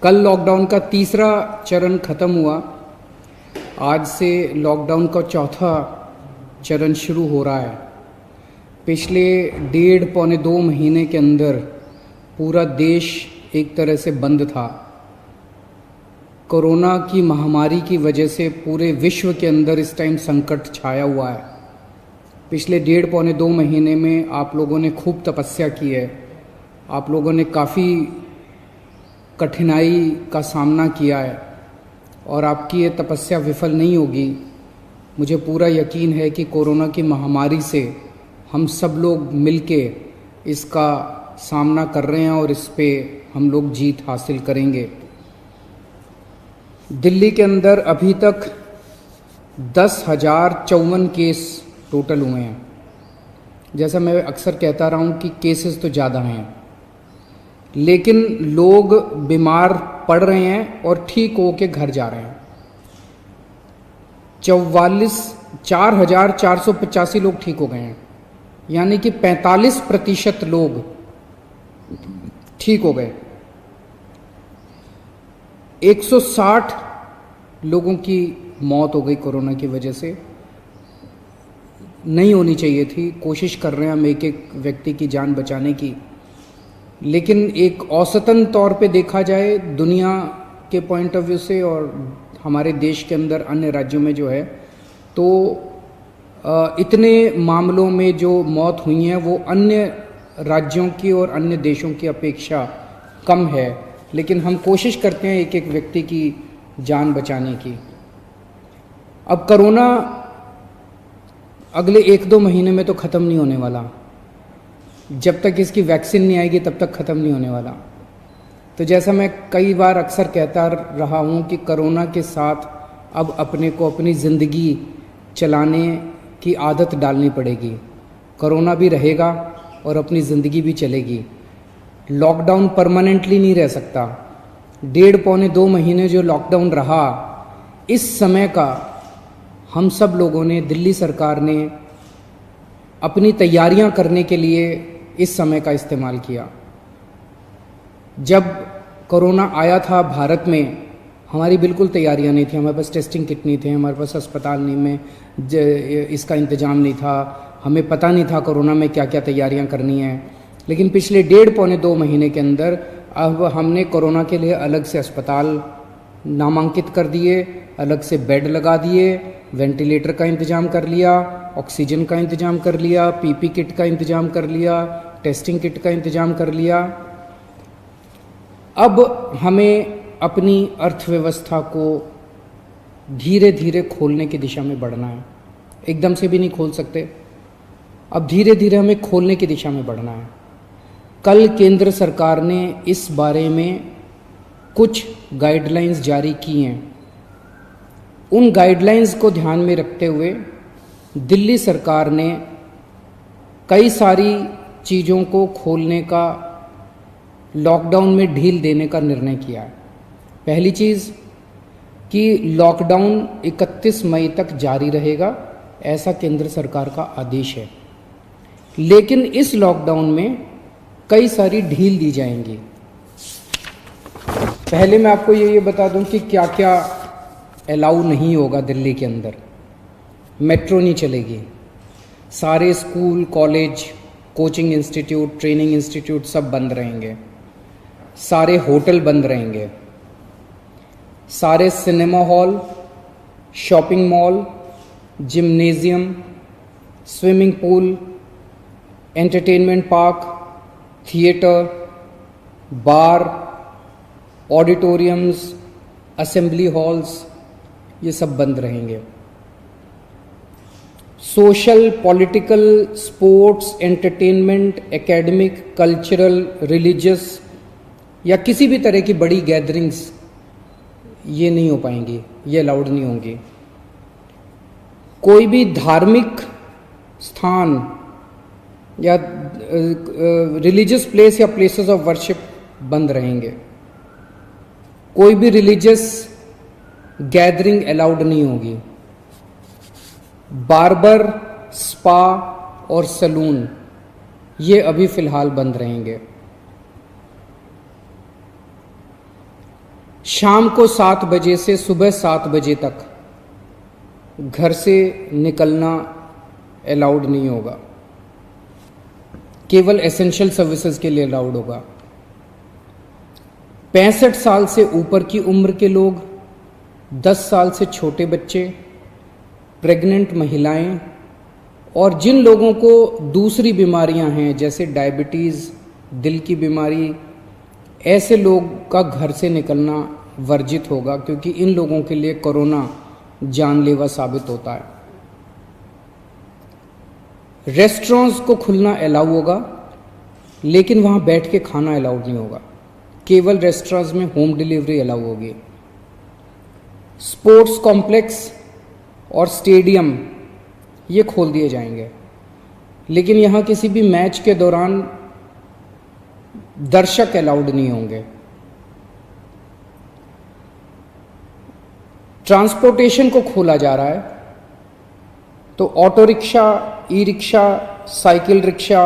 कल लॉकडाउन का तीसरा चरण खत्म हुआ। आज से लॉकडाउन का चौथा चरण शुरू हो रहा है। पिछले 1.5-2 महीने के अंदर पूरा देश एक तरह से बंद था। कोरोना की महामारी की वजह से पूरे विश्व के अंदर इस टाइम संकट छाया हुआ है। पिछले 1.5-2 महीने में आप लोगों ने खूब तपस्या की है। आप लोगों ने काफ़ी कठिनाई का सामना किया है और आपकी ये तपस्या विफल नहीं होगी। मुझे पूरा यकीन है कि कोरोना की महामारी से हम सब लोग मिलके इसका सामना कर रहे हैं और इस पे हम लोग जीत हासिल करेंगे। दिल्ली के अंदर अभी तक 10,054 केस टोटल हुए हैं। जैसा मैं अक्सर कहता रहा हूँ कि केसेस तो ज़्यादा हैं, लेकिन लोग बीमार पड़ रहे हैं और ठीक होके घर जा रहे हैं। 4,485 लोग ठीक हो गए हैं, यानी कि 45% लोग ठीक हो गए। 160 लोगों की मौत हो गई कोरोना की वजह से। नहीं होनी चाहिए थी। कोशिश कर रहे हैं हम एक एक व्यक्ति की जान बचाने की, लेकिन एक औसतन तौर पे देखा जाए दुनिया के पॉइंट ऑफ व्यू से और हमारे देश के अंदर अन्य राज्यों में जो है, तो इतने मामलों में जो मौत हुई हैं वो अन्य राज्यों की और अन्य देशों की अपेक्षा कम है। लेकिन हम कोशिश करते हैं एक एक व्यक्ति की जान बचाने की। अब कोरोना अगले 1-2 महीने में तो ख़त्म नहीं होने वाला। जब तक इसकी वैक्सीन नहीं आएगी तब तक ख़त्म नहीं होने वाला। तो जैसा मैं कई बार अक्सर कहता रहा हूँ कि कोरोना के साथ अब अपने को अपनी ज़िंदगी चलाने की आदत डालनी पड़ेगी। कोरोना भी रहेगा और अपनी ज़िंदगी भी चलेगी। लॉकडाउन परमानेंटली नहीं रह सकता। 1.5-2 महीने जो लॉकडाउन रहा, इस समय का हम सब लोगों ने, दिल्ली सरकार ने अपनी तैयारियां करने के लिए इस समय का इस्तेमाल किया। जब कोरोना आया था भारत में, हमारी बिल्कुल तैयारियां नहीं थी। हमारे पास टेस्टिंग किट नहीं थे, हमारे पास अस्पताल नहीं में इसका इंतज़ाम नहीं था। हमें पता नहीं था कोरोना में क्या क्या तैयारियां करनी है। लेकिन पिछले 1.5-2 महीने के अंदर अब हमने कोरोना के लिए अलग से अस्पताल नामांकित कर दिए, अलग से बेड लगा दिए, वेंटिलेटर का इंतज़ाम कर लिया, ऑक्सीजन का इंतज़ाम कर लिया, पीपी किट का इंतज़ाम कर लिया, टेस्टिंग किट का इंतज़ाम कर लिया। अब हमें अपनी अर्थव्यवस्था को धीरे धीरे खोलने की दिशा में बढ़ना है। एकदम से भी नहीं खोल सकते। अब धीरे धीरे हमें खोलने की दिशा में बढ़ना है। कल केंद्र सरकार ने इस बारे में कुछ गाइडलाइंस जारी की हैं। उन गाइडलाइंस को ध्यान में रखते हुए दिल्ली सरकार ने कई सारी चीज़ों को खोलने का, लॉकडाउन में ढील देने का निर्णय किया है। पहली चीज़ कि लॉकडाउन 31 मई तक जारी रहेगा, ऐसा केंद्र सरकार का आदेश है। लेकिन इस लॉकडाउन में कई सारी ढील दी जाएंगी। पहले मैं आपको ये बता दूं कि क्या क्या अलाउ नहीं होगा दिल्ली के अंदर। मेट्रो नहीं चलेगी। सारे school, college, coaching institute, training institute सब बंद रहेंगे। सारे होटल बंद रहेंगे। सारे cinema hall, shopping mall, gymnasium, swimming pool, entertainment park, theatre, bar, auditoriums, assembly halls, ये सब बंद रहेंगे। Social, political, sports, entertainment, academic, cultural, religious या किसी भी तरह की बड़ी गैदरिंग्स ये नहीं हो पाएंगी, ये अलाउड नहीं होंगी। कोई भी धार्मिक स्थान या रिलीजियस प्लेस या प्लेसेस ऑफ वर्शिप बंद रहेंगे। कोई भी रिलीजियस गैदरिंग अलाउड नहीं होगी। बार्बर, स्पा और सलून ये अभी फ़िलहाल बंद रहेंगे। शाम को 7 बजे से सुबह 7 बजे तक घर से निकलना अलाउड नहीं होगा, केवल एसेंशियल सर्विसेज के लिए अलाउड होगा। 65 साल से ऊपर की उम्र के लोग, 10 साल से छोटे बच्चे, प्रेग्नेंट महिलाएं और जिन लोगों को दूसरी बीमारियां हैं जैसे डायबिटीज़, दिल की बीमारी, ऐसे लोग का घर से निकलना वर्जित होगा, क्योंकि इन लोगों के लिए कोरोना जानलेवा साबित होता है। रेस्टोरेंट्स को खुलना अलाउ होगा, लेकिन वहां बैठ के खाना अलाउड नहीं होगा, केवल रेस्टोरेंट्स में होम डिलीवरी अलाउ होगी। स्पोर्ट्स कॉम्प्लेक्स और स्टेडियम ये खोल दिए जाएंगे, लेकिन यहां किसी भी मैच के दौरान दर्शक अलाउड नहीं होंगे। ट्रांसपोर्टेशन को खोला जा रहा है, तो auto rickshaw, e rickshaw, cycle rickshaw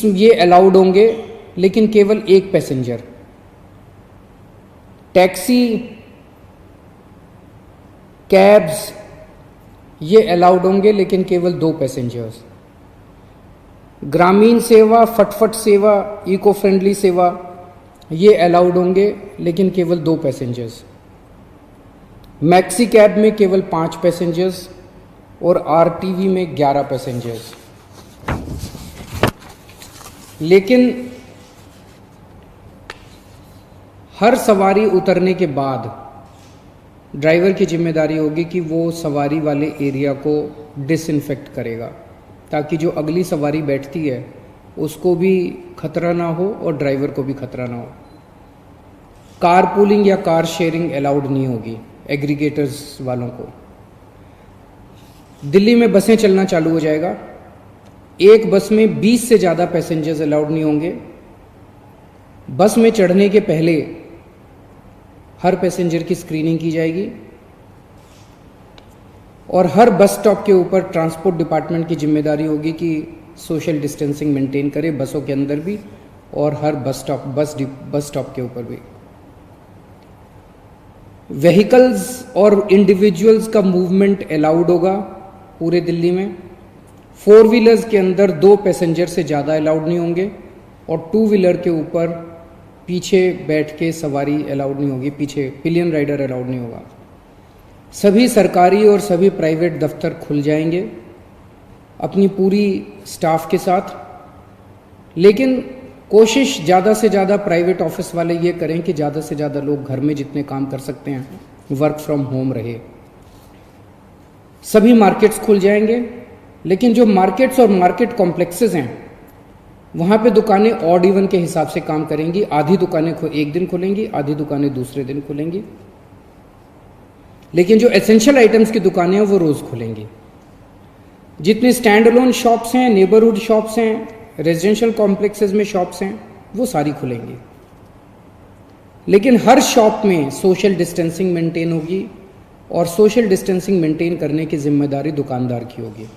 ये अलाउड होंगे, लेकिन केवल एक पैसेंजर। टैक्सी, कैब्स ये अलाउड होंगे, लेकिन केवल 2 पैसेंजर्स। ग्रामीण सेवा, फटफट सेवा, इको फ्रेंडली सेवा ये अलाउड होंगे, लेकिन केवल 2 पैसेंजर्स। मैक्सी कैब में केवल 5 पैसेंजर्स और आरटीवी में 11 पैसेंजर्स। लेकिन हर सवारी उतरने के बाद ड्राइवर की जिम्मेदारी होगी कि वो सवारी वाले एरिया को डिसइंफेक्ट करेगा, ताकि जो अगली सवारी बैठती है उसको भी खतरा ना हो और ड्राइवर को भी खतरा ना हो। कार पूलिंग या कार शेयरिंग अलाउड नहीं होगी एग्रीगेटर्स वालों को। दिल्ली में बसें चलना चालू हो जाएगा। एक बस में 20 से ज़्यादा पैसेंजर्स अलाउड नहीं होंगे। बस में चढ़ने के पहले हर पैसेंजर की स्क्रीनिंग की जाएगी और हर बस स्टॉप के ऊपर ट्रांसपोर्ट डिपार्टमेंट की जिम्मेदारी होगी कि सोशल डिस्टेंसिंग मेंटेन करे, बसों के अंदर भी और हर बस स्टॉप के ऊपर भी। व्हीकल्स और इंडिविजुअल्स का मूवमेंट अलाउड होगा पूरे दिल्ली में। 4 व्हीलर्स के अंदर 2 पैसेंजर से ज़्यादा अलाउड नहीं होंगे और 2 व्हीलर के ऊपर पीछे बैठ के सवारी अलाउड नहीं होगी, पीछे पिलियन राइडर अलाउड नहीं होगा। सभी सरकारी और सभी प्राइवेट दफ्तर खुल जाएंगे अपनी पूरी स्टाफ के साथ, लेकिन कोशिश ज़्यादा से ज़्यादा प्राइवेट ऑफिस वाले ये करें कि ज़्यादा से ज़्यादा लोग घर में जितने काम कर सकते हैं वर्क फ्रॉम होम रहे। सभी मार्केट्स खुल जाएंगे, लेकिन जो मार्केट्स और मार्केट कॉम्प्लेक्सेस हैं वहाँ पे दुकानें ऑड इवन के हिसाब से काम करेंगी। आधी दुकानें एक दिन खुलेंगी, आधी दुकानें दूसरे दिन खुलेंगी, लेकिन जो एसेंशियल आइटम्स की दुकानें हैं वो रोज़ खुलेंगी। जितने स्टैंड अलोन शॉप्स हैं, नेबरहुड शॉप्स हैं, रेजिडेंशियल कॉम्प्लेक्सेस में शॉप्स हैं, वो सारी खुलेंगी, लेकिन हर शॉप में सोशल डिस्टेंसिंग मेंटेन होगी और सोशल डिस्टेंसिंग मेंटेन करने की जिम्मेदारी दुकानदार की होगी।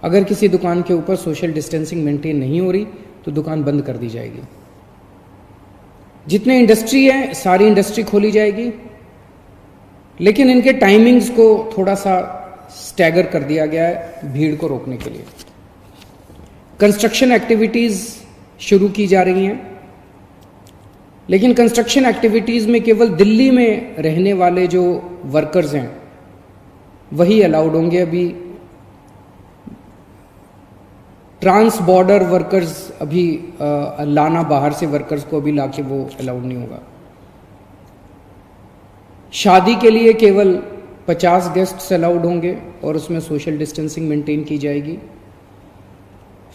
अगर किसी दुकान के ऊपर सोशल डिस्टेंसिंग मेंटेन नहीं हो रही तो दुकान बंद कर दी जाएगी। जितने इंडस्ट्री है सारी इंडस्ट्री खोली जाएगी, लेकिन इनके टाइमिंग्स को थोड़ा सा स्टैगर कर दिया गया है भीड़ को रोकने के लिए। कंस्ट्रक्शन एक्टिविटीज़ शुरू की जा रही हैं, लेकिन कंस्ट्रक्शन एक्टिविटीज़ में केवल दिल्ली में रहने वाले जो वर्कर्स हैं वही अलाउड होंगे। अभी ट्रांस बॉर्डर वर्कर्स अभी लाना, बाहर से वर्कर्स को अभी लाके वो अलाउड नहीं होगा। शादी के लिए केवल 50 गेस्ट्स अलाउड होंगे और उसमें सोशल डिस्टेंसिंग मेंटेन की जाएगी।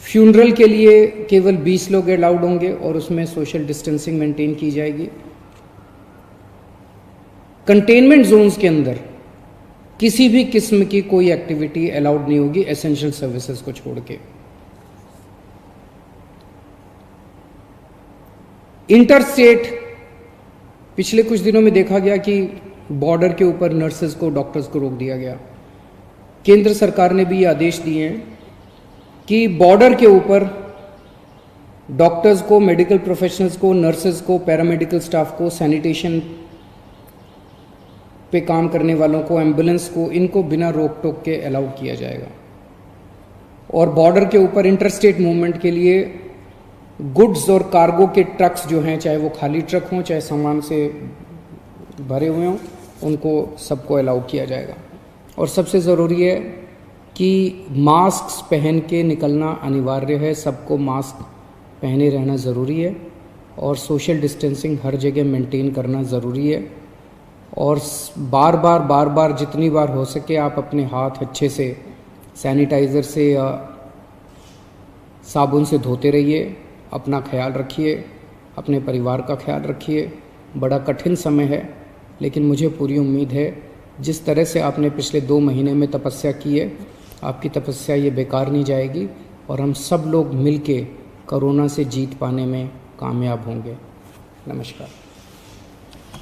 फ्यूनरल के लिए केवल 20 लोग अलाउड होंगे और उसमें सोशल डिस्टेंसिंग मेंटेन की जाएगी। कंटेनमेंट जोन्स के अंदर किसी भी किस्म की कोई एक्टिविटी अलाउड नहीं होगी एसेंशियल सर्विसेज को छोड़ के। इंटर स्टेट पिछले कुछ दिनों में देखा गया कि बॉर्डर के ऊपर नर्सेज को, डॉक्टर्स को रोक दिया गया। केंद्र सरकार ने भी ये आदेश दिए हैं कि बॉर्डर के ऊपर डॉक्टर्स को, मेडिकल प्रोफेशनल्स को, नर्सेज को, पैरामेडिकल स्टाफ को, सैनिटेशन पे काम करने वालों को, एम्बुलेंस को, इनको बिना रोक टोक के अलाउ किया जाएगा। और बॉर्डर के ऊपर इंटरस्टेट मूवमेंट के लिए गुड्स और कार्गो के ट्रक्स जो हैं, चाहे वो खाली ट्रक हों चाहे सामान से भरे हुए हों, उनको सबको अलाउ किया जाएगा। और सबसे ज़रूरी है कि मास्क पहन के निकलना अनिवार्य है, सबको मास्क पहने रहना ज़रूरी है और सोशल डिस्टेंसिंग हर जगह मेंटेन करना ज़रूरी है। और बार बार जितनी बार हो सके आप अपने हाथ अच्छे से सैनिटाइज़र से या साबुन से धोते रहिए। अपना ख्याल रखिए, अपने परिवार का ख्याल रखिए। बड़ा कठिन समय है, लेकिन मुझे पूरी उम्मीद है जिस तरह से आपने पिछले 2 महीने में तपस्या की है, आपकी तपस्या ये बेकार नहीं जाएगी और हम सब लोग मिलके कोरोना से जीत पाने में कामयाब होंगे। नमस्कार।